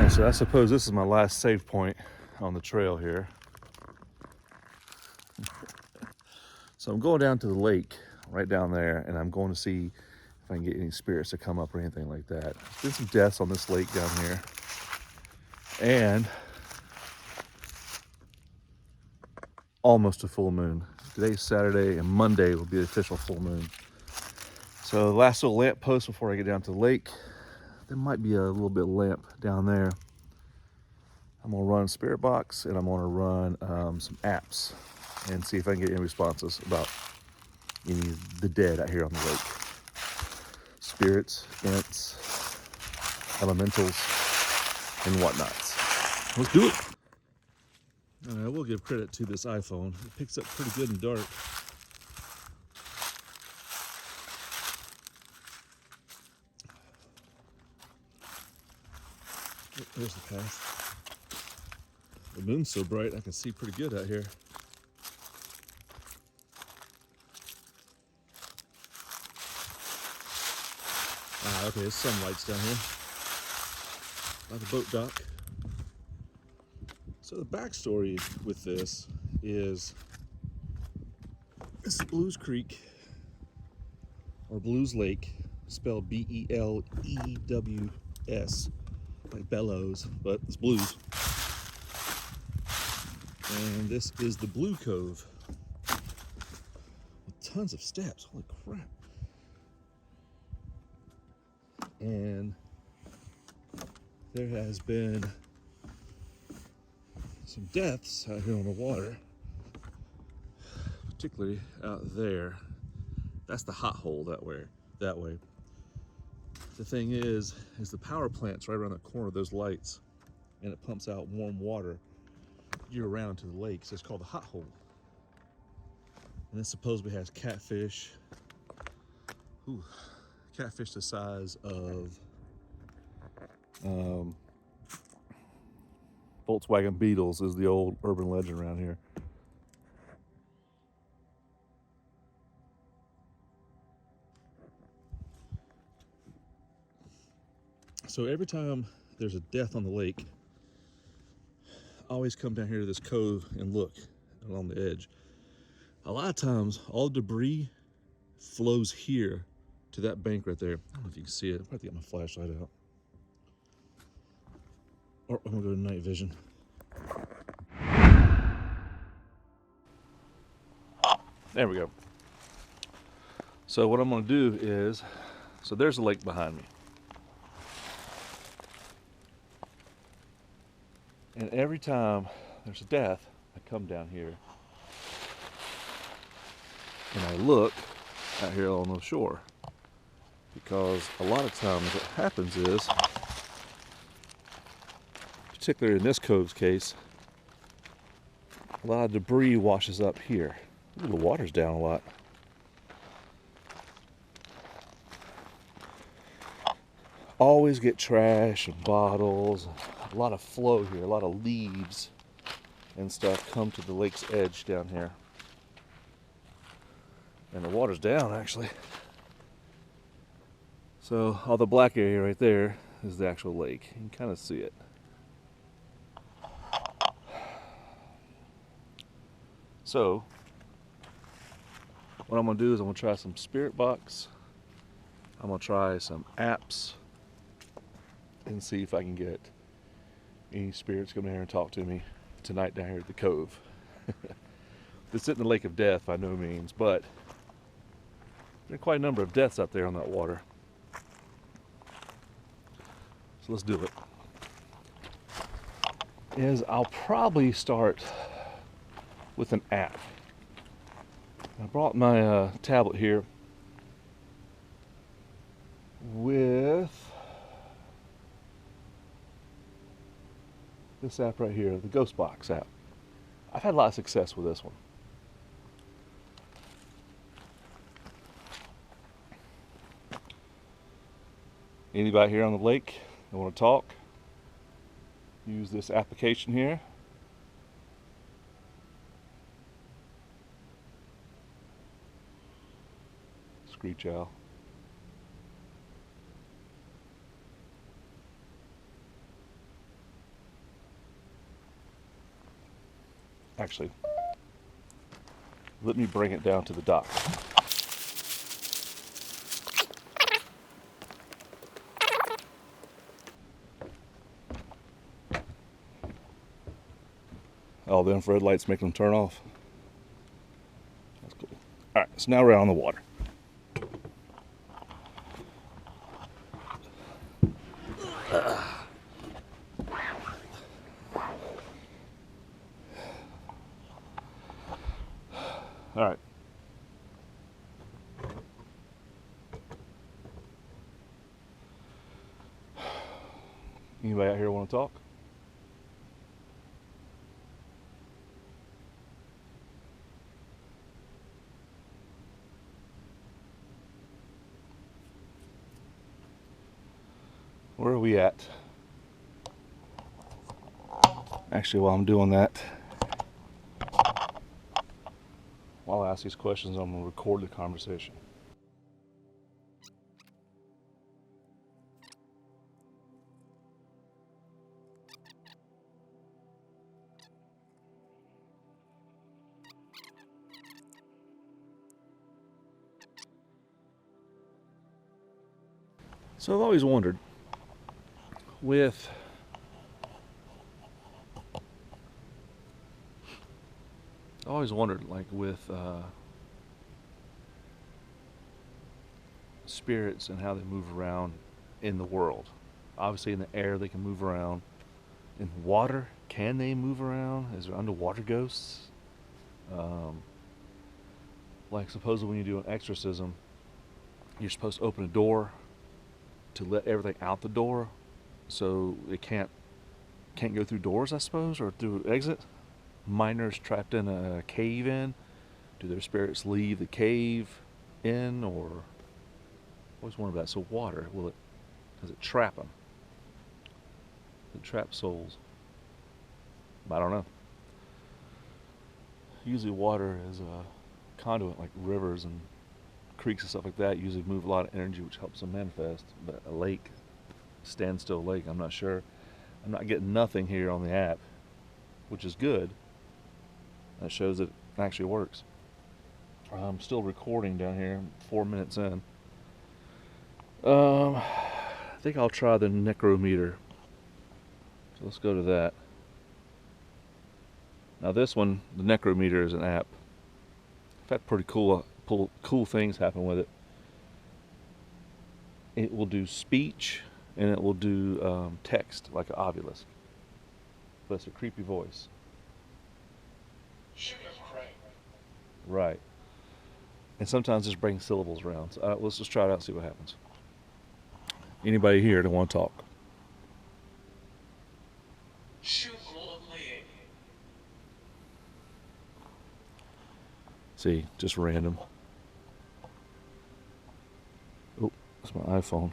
So I suppose this is my last save point on the trail here. So I'm going down to the lake right down there, and I'm going to see if I can get any spirits to come up or anything like that. There's been some deaths on this lake down here, and almost a full moon. Today's Saturday, and Monday will be the official full moon. So the last little lamp post before I get down to the lake, there might be a little bit of lamp down there. I'm gonna run Spirit Box, and I'm gonna run some apps and see if I can get any responses about any of the dead out here on the lake. Spirits, ents, elementals, and whatnots. Let's do it. I will give credit to this iPhone. It picks up pretty good in the dark. Oh, there's the path. The moon's so bright I can see pretty good out here. Okay, there's some lights down here by the boat dock. So the backstory with this is Blues Creek, or Blues Lake, spelled B-E-L-E-W-S, like bellows, but it's blues. And this is the Blue Cove with tons of steps. Holy crap. And there has been some deaths out here on the water, particularly out there. That's the hot hole that way. The thing is the power plant's right around the corner of those lights, and it pumps out warm water year-round to the lake, so it's called the hot hole. And this supposedly has catfish. Catfish the size of Volkswagen Beetles is the old urban legend around here. So every time there's a death on the lake, I always come down here to this cove and look along the edge. A lot of times, all debris flows here to that bank right there. I don't know if you can see it. I have to get my flashlight out. Or I'm gonna go to night vision. There we go. So what I'm gonna do is, so there's a lake behind me. And every time there's a death, I come down here and I look out here on the shore. Because a lot of times what happens is, particularly in this cove's case, a lot of debris washes up here. Ooh, the water's down a lot. Always get trash and bottles, a lot of flow here, a lot of leaves and stuff come to the lake's edge down here. And the water's down actually. So all the black area right there is the actual lake. You can kind of see it. So what I'm gonna do is I'm gonna try some Spirit Box. I'm gonna try some apps and see if I can get any spirits come down here and talk to me tonight down here at the cove. This isn't the lake of death by no means, but there are quite a number of deaths out there on that water. So let's do it. I'll probably start with an app. I brought my tablet here with this app right here, the Ghost Box app. I've had a lot of success with this one. Anybody here on the lake that want to talk, use this application here. Screech owl. Actually, let me bring it down to the dock. Oh, the infrared lights make them turn off. That's cool. All right, so now we're out on the water. All right. Anybody out here want to talk? Where are we at? Actually, while I'm doing that, while I ask these questions, I'm going to record the conversation. So I've always wondered, with like with spirits and how they move around in the world. Obviously, in the air they can move around. In water, can they move around? Is there underwater ghosts? Like supposedly when you do an exorcism, you're supposed to open a door to let everything out the door, so it can't go through doors, I suppose, or through exit. Miners trapped in a cave in, do their spirits leave the cave in, or I always wonder about that. So water, does it trap them? Does it trap souls? I don't know. Usually water is a conduit, like rivers and creeks and stuff like that usually move a lot of energy, which helps them manifest. But a lake, standstill lake, I'm not sure. I'm not getting nothing here on the app, which is good. That shows that it actually works. I'm still recording down here, 4 minutes in. I think I'll try the necrometer. So let's go to that. Now this one, the necrometer, is an app. I've had pretty cool things happen with it. It will do speech and it will do text, like an obelisk. But it's a creepy voice. Right. And sometimes just bring syllables around. So, let's just try it out and see what happens. Anybody here that want to talk? See, just random. Oh, that's my iPhone.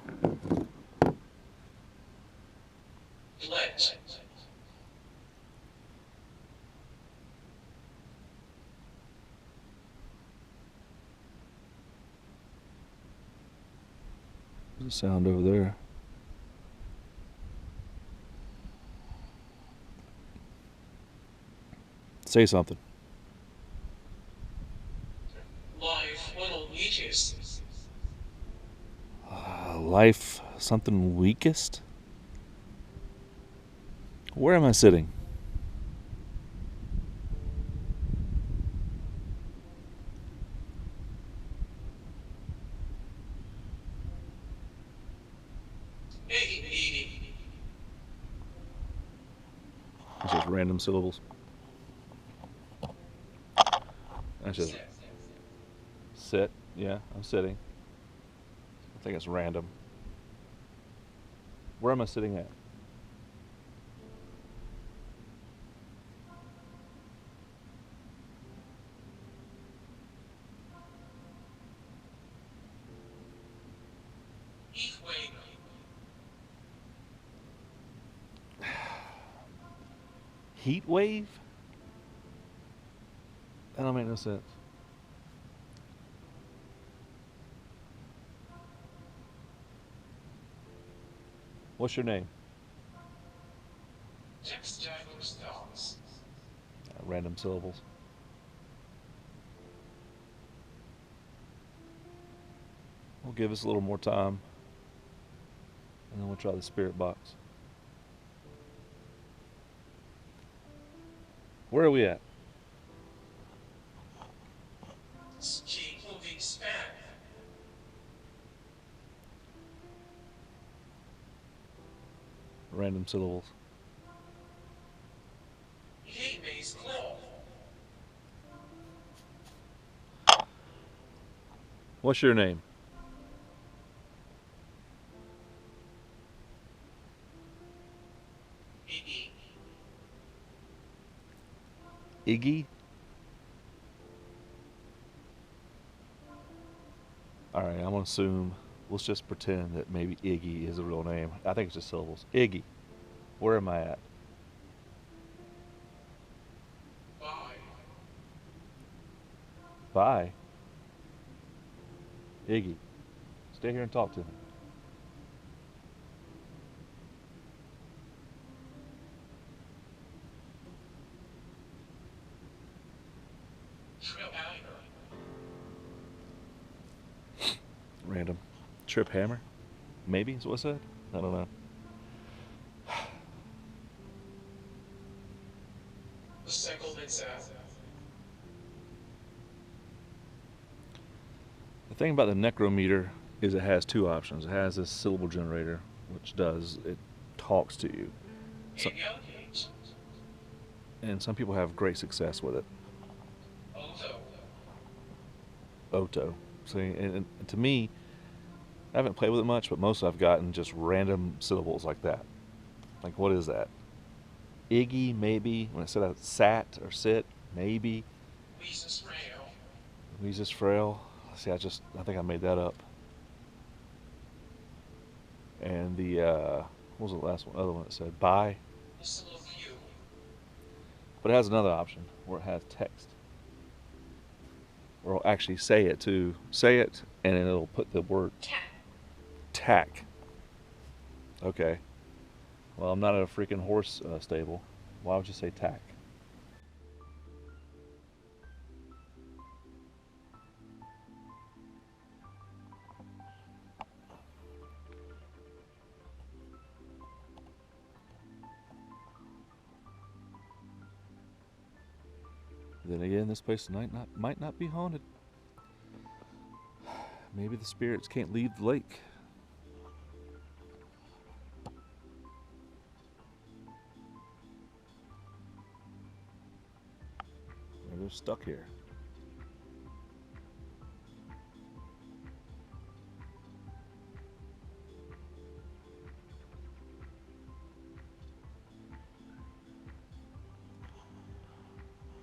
There's a sound over there. Say something. Life something weakest? Where am I sitting? It's just random syllables. That's just sit. Yeah, I'm sitting. I think it's random. Where am I sitting at? Heat wave? That don't make no sense. What's your name? random syllables. We'll give us a little more time, and then we'll try the spirit box. Where are we at? Keep moving spam. Random syllables. He makes cloth. What's your name? Iggy. Iggy? Alright, I'm gonna assume, let's just pretend that maybe Iggy is a real name. I think it's just syllables. Iggy. Where am I at? Bye. Bye. Iggy. Stay here and talk to me. Trip hammer. Random. Trip hammer? Maybe is what I said? I don't know. The settlement south. The thing about the necrometer is it has two options. It has this syllable generator, which it talks to you. So, and some people have great success with it. Oto. See, and to me, I haven't played with it much, but most I've gotten just random syllables like that. Like, what is that? Iggy, maybe. When it said sat or sit, maybe. Weezus frail. See, I think I made that up. And the, what was the last one? Other one that said bye. But it has another option where it has text. Or it'll actually say it too. Say it, and then it'll put the word tack. Okay. Well, I'm not at a freaking horse stable. Why would you say tack? Then again, this place might not be haunted. Maybe the spirits can't leave the lake. Maybe they're stuck here.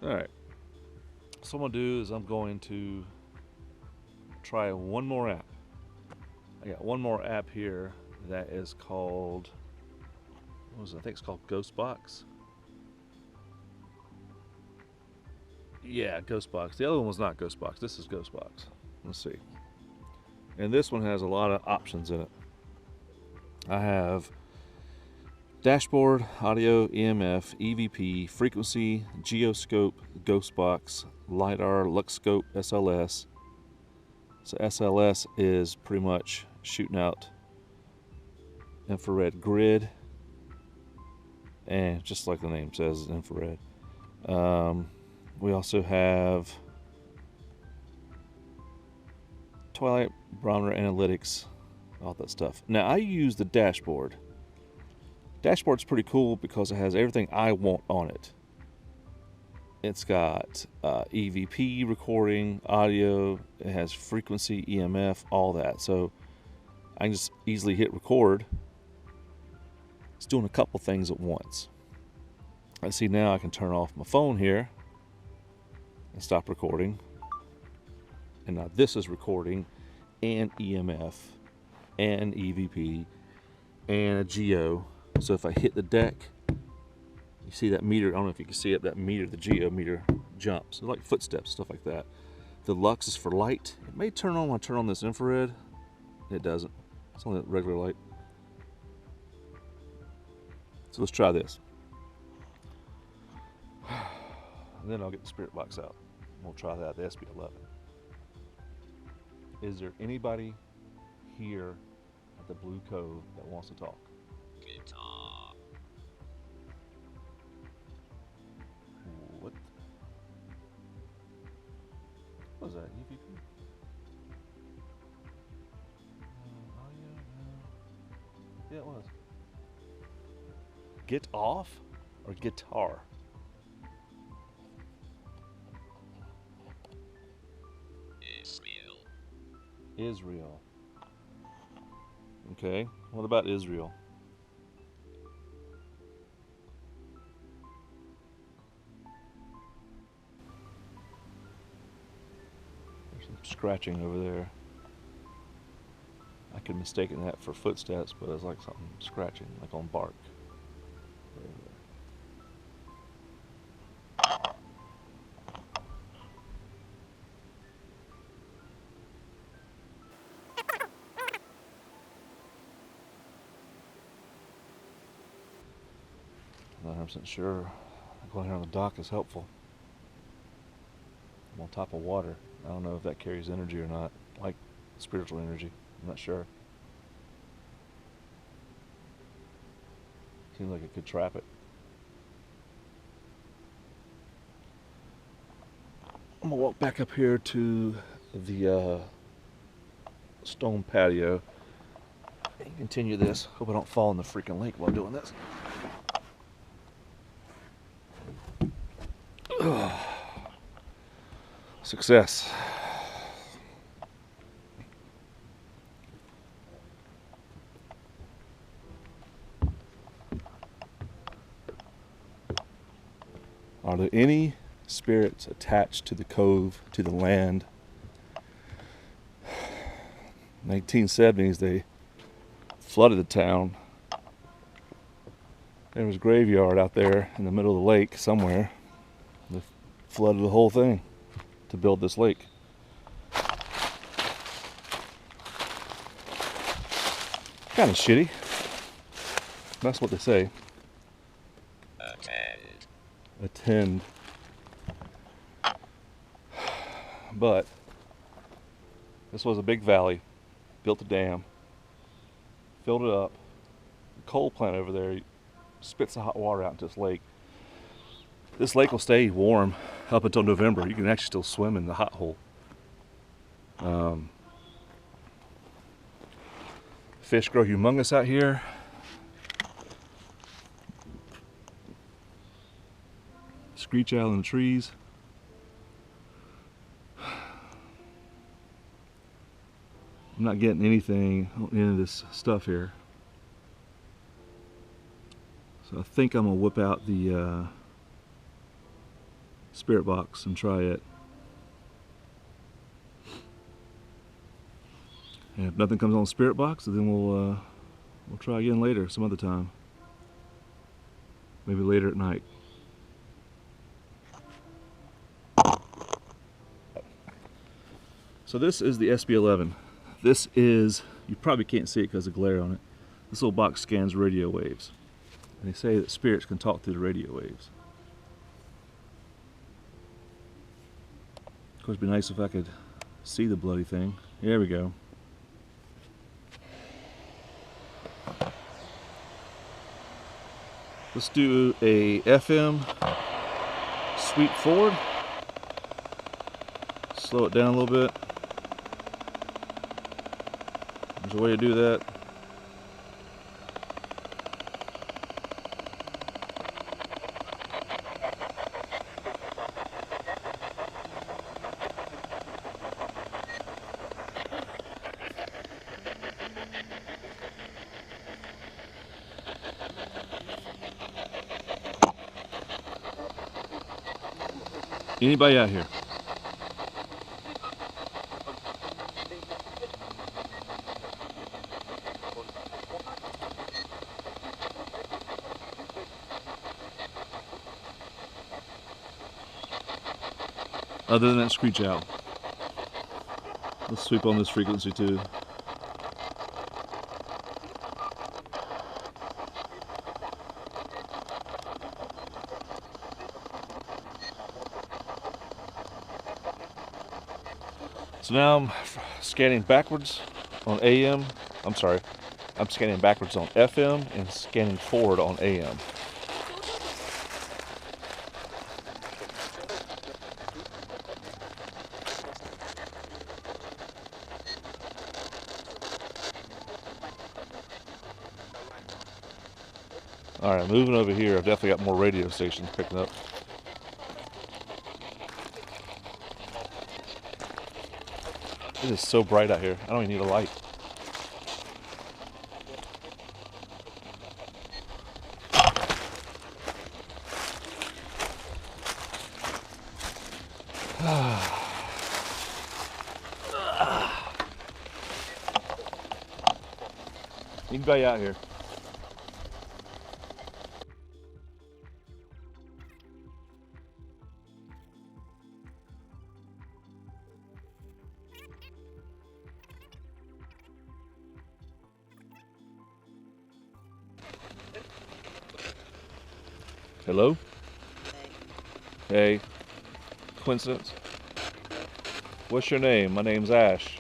Alright. So what I'm going to do is I'm going to try one more app. I got one more app here that is called, what was it? I think it's called Ghostbox. Yeah, Ghostbox. The other one was not Ghostbox. This is Ghostbox. Let's see. And this one has a lot of options in it. I have dashboard, audio, EMF, EVP, frequency, geoscope, Ghostbox, LiDAR, Luxscope, SLS. So SLS is pretty much shooting out infrared grid, and just like the name says, infrared. We also have Twilight Barometer Analytics, all that stuff. Now I use the dashboard. Dashboard's pretty cool because it has everything I want on it. It's got EVP recording, audio, it has frequency, EMF, all that. So I can just easily hit record. It's doing a couple things at once. I see now I can turn off my phone here and stop recording. And now this is recording and EMF and EVP and a geo. So if I hit the deck, you see that meter, I don't know if you can see it, that meter, the geo meter jumps. It's like footsteps, stuff like that. The Lux is for light. It may turn on when I turn on this infrared. It doesn't. It's only regular light. So let's try this. And then I'll get the spirit box out. We'll try that, the SB11. Is there anybody here at the Blue Cove that wants to talk? Guitar. What? What was that? EVP? Audio? No. Yeah, it was. Get off or guitar? Israel. Okay, what about Israel? There's some scratching over there. I could mistake that for footsteps, but it's like something scratching, like on bark. Not 100% sure. Going here on the dock is helpful. I'm on top of water. I don't know if that carries energy or not, like spiritual energy. I'm not sure. Seems like it could trap it. I'm gonna walk back up here to the stone patio and continue this. Hope I don't fall in the freaking lake while doing this. Success. Are there any spirits attached to the cove, to the land? 1970s, they flooded the town. There was a graveyard out there in the middle of the lake somewhere. They flooded the whole thing to build this lake. Kind of shitty. That's what they say. Attend. But this was a big valley, built a dam, filled it up. The coal plant over there spits the hot water out into this lake. This lake will stay warm up until November. You can actually still swim in the hot hole. Fish grow humongous out here. Screech owl in the trees. I'm not getting anything on any of this stuff here. So I think I'm gonna whip out the spirit box and try it. And if nothing comes on the spirit box, then we'll try again later, some other time. Maybe later at night. So this is the SB11. This is, you probably can't see it because of the glare on it. This little box scans radio waves. And they say that spirits can talk through the radio waves. Of course, it'd be nice if I could see the bloody thing. There we go. Let's do a FM sweep forward. Slow it down a little bit. There's a way to do that. Anybody out here? Other than that screech owl. Let's sweep on this frequency too. So now I'm scanning backwards on AM. I'm sorry. I'm scanning backwards on FM and scanning forward on AM. All right, moving over here. I've definitely got more radio stations picking up. It is so bright out here. I don't even need a light. Anybody out here? Hello? Hey. Coincidence? What's your name? My name's Ash.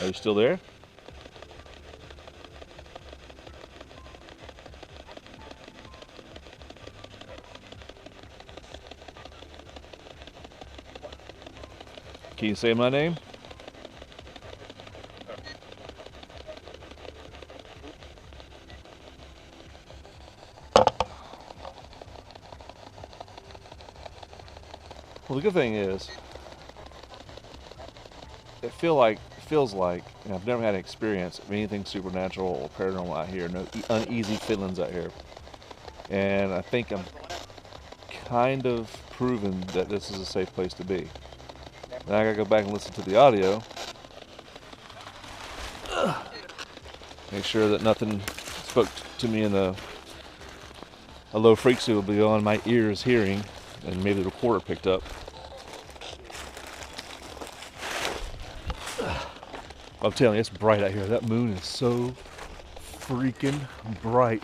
Are you still there? Can you say my name? Well, the good thing is, it feels like, and I've never had an experience of anything supernatural or paranormal out here. No uneasy feelings out here, and I think I'm kind of proven that this is a safe place to be. Now I gotta go back and listen to the audio, make sure that nothing spoke to me in a low frequency will be on my ears hearing, and maybe the recorder picked up. I'm telling you, it's bright out here. That moon is so freaking bright.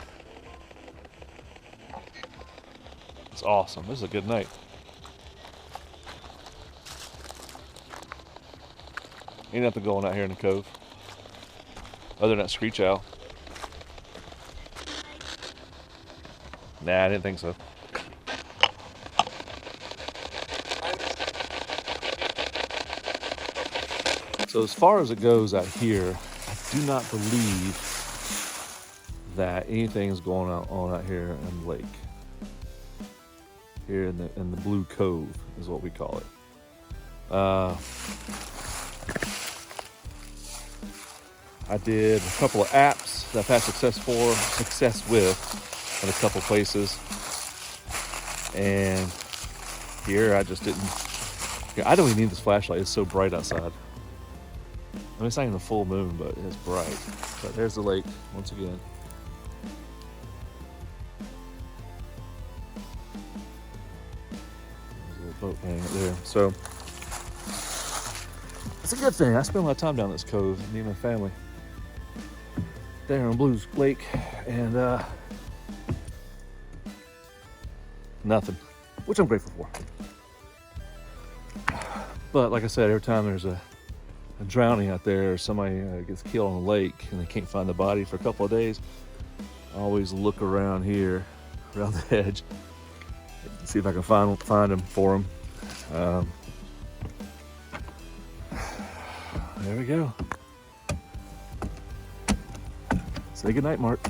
It's awesome. This is a good night. Ain't nothing going out here in the cove other than that screech owl. Nah, I didn't think so. So as far as it goes out here, I do not believe that anything is going on out here in the lake. Here in the Blue Cove is what we call it. I did a couple of apps that I've had success with in a couple places, and here I just didn't. I don't even need this flashlight. It's so bright outside. I mean, it's not even a full moon, but it's bright. But there's the lake once again. There's a little boat hanging up there. So it's a good thing. I spend a lot of time down this cove, me and my family. There on Blue's Lake, and nothing, which I'm grateful for. But like I said, every time there's a drowning out there, or somebody gets killed on the lake and they can't find the body for a couple of days, I always look around here, around the edge, see if I can find them for them. There we go. Say goodnight, Mark.